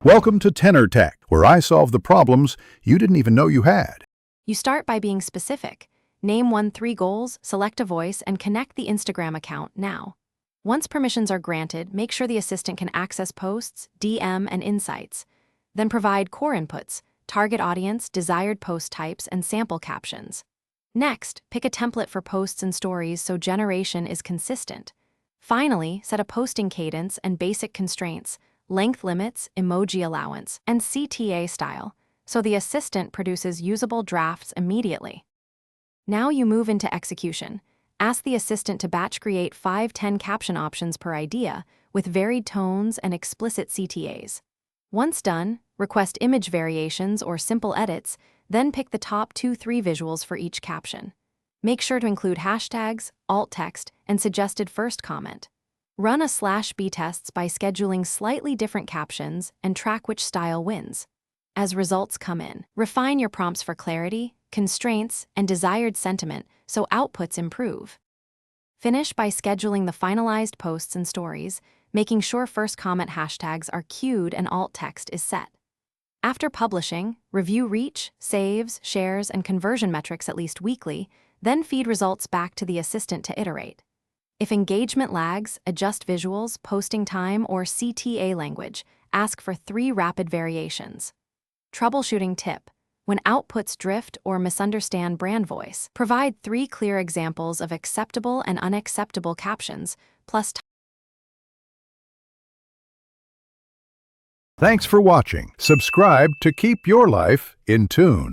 Welcome to Tenor Tech, where I solve the problems you didn't even know you had. You start by being specific. Name 3 goals, select a voice, and connect the Instagram account now. Once permissions are granted, make sure the assistant can access posts, DM, and insights. Then provide core inputs, target audience, desired post types, and sample captions. Next, pick a template for posts and stories so generation is consistent. Finally, set a posting cadence and basic constraints, length limits, emoji allowance, and CTA style, so the assistant produces usable drafts immediately. Now you move into execution. Ask the assistant to batch create 5-10 caption options per idea with varied tones and explicit CTAs. Once done, request image variations or simple edits, then pick the top 2-3 visuals for each caption. Make sure to include hashtags, alt text, and suggested first comment. Run a /B tests by scheduling slightly different captions and track which style wins. As results come in, refine your prompts for clarity, constraints, and desired sentiment so outputs improve. Finish by scheduling the finalized posts and stories, making sure first comment hashtags are queued and alt text is set. After publishing, review reach, saves, shares, and conversion metrics at least weekly, then feed results back to the assistant to iterate. If engagement lags, adjust visuals, posting time, or CTA language. Ask for 3 rapid variations. Troubleshooting tip: when outputs drift or misunderstand brand voice, provide 3 clear examples of acceptable and unacceptable captions, plus Thanks for watching. Subscribe to keep your life in tune.